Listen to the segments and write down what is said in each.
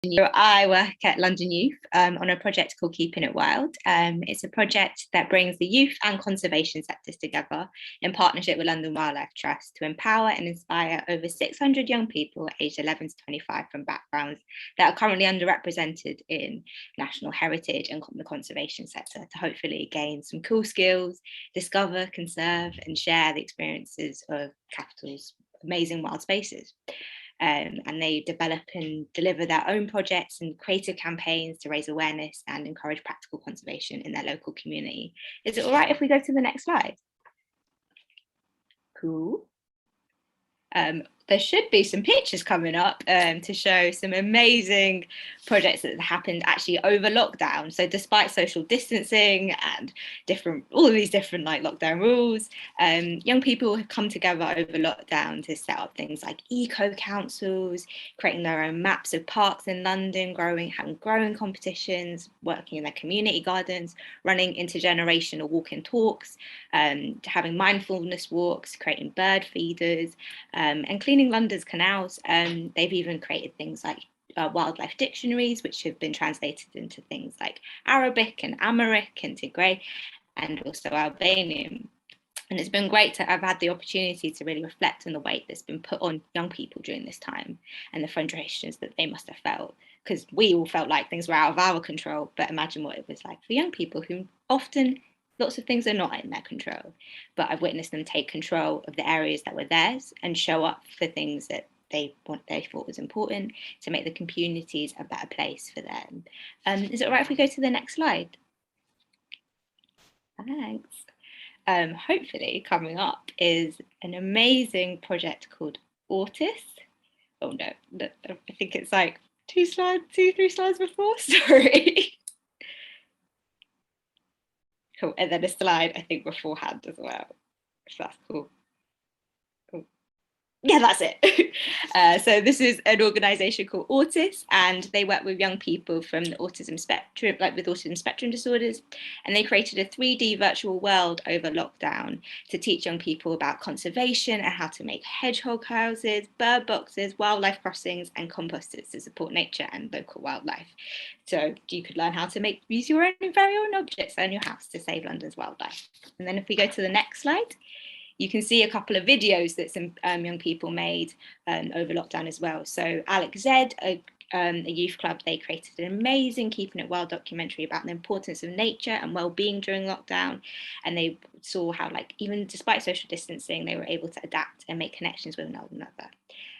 I work at London Youth on a project called Keeping It Wild. It's a project that brings the youth and conservation sectors together in partnership with London Wildlife Trust to empower and inspire over 600 young people aged 11 to 25 from backgrounds that are currently underrepresented in national heritage and the conservation sector to hopefully gain some cool skills, discover, conserve and share the experiences of capital's amazing wild spaces. And they develop and deliver their own projects and creative campaigns to raise awareness and encourage practical conservation in their local community. Is it all right if we go to the next slide? Cool. There should be some pictures coming up to show some amazing projects that happened actually over lockdown. So despite social distancing and all of these different like lockdown rules, young people have come together over lockdown to set up things like eco councils, creating their own maps of parks in London, having growing competitions, working in their community gardens, running intergenerational walk-in talks, having mindfulness walks, creating bird feeders, and cleaning London's canals. They've even created things like wildlife dictionaries, which have been translated into things like Arabic and Amharic and Tigray, and also Albanian. And it's been great to have had the opportunity to really reflect on the weight that's been put on young people during this time and the frustrations that they must have felt, because we all felt like things were out of our control, but imagine what it was like for young people who often lots of things are not in their control, but I've witnessed them take control of the areas that were theirs and show up for things that they thought was important to make the communities a better place for them. Is it all right if we go to the next slide? Thanks. Hopefully coming up is an amazing project called Autis. Oh no, I think it's like 3 slides before, sorry. Cool, and then a slide I think beforehand as well, so that's cool. Yeah, that's it. So this is an organisation called Autis, and they work with young people from the autism spectrum, like with autism spectrum disorders, and they created a 3D virtual world over lockdown to teach young people about conservation and how to make hedgehog houses, bird boxes, wildlife crossings and composters to support nature and local wildlife. So you could learn how to use your own very own objects in your house to save London's wildlife. And then if we go to the next slide, you can see a couple of videos that some young people made over lockdown as well. So Alex Zed, a youth club, they created an amazing Keeping It Wild documentary about the importance of nature and well-being during lockdown. And they saw how, like, even despite social distancing, they were able to adapt and make connections with one another.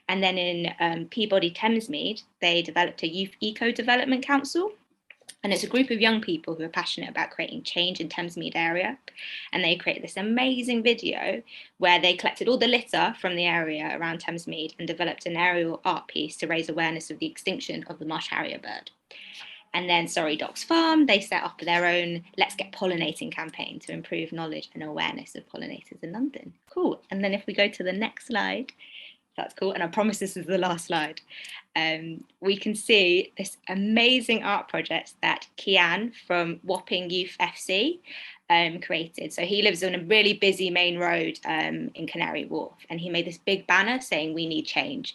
And then in Peabody Thamesmead, they developed a youth eco-development council. And it's a group of young people who are passionate about creating change in Thamesmead area. And they created this amazing video where they collected all the litter from the area around Thamesmead and developed an aerial art piece to raise awareness of the extinction of the marsh harrier bird. And then Surrey Docks Farm, they set up their own Let's Get Pollinating campaign to improve knowledge and awareness of pollinators in London. Cool. And then if we go to the next slide, that's cool. And I promise this is the last slide. We can see this amazing art project that Kian from Wapping Youth FC created. So he lives on a really busy main road in Canary Wharf, and he made this big banner saying we need change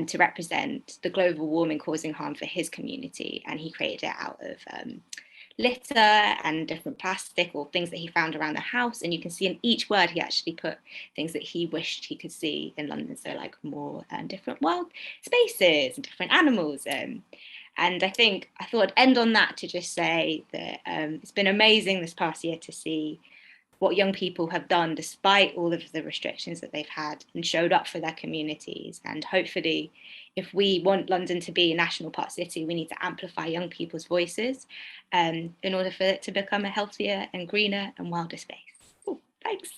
to represent the global warming causing harm for his community. And he created it out of litter and different plastic or things that he found around the house. And you can see in each word he actually put things that he wished he could see in London, so like more different wild spaces and different animals. And I think I thought I'd end on that to just say that it's been amazing this past year to see what young people have done despite all of the restrictions that they've had and showed up for their communities. And hopefully, if we want London to be a national park city, we need to amplify young people's voices in order for it to become a healthier and greener and wilder space. Ooh, thanks.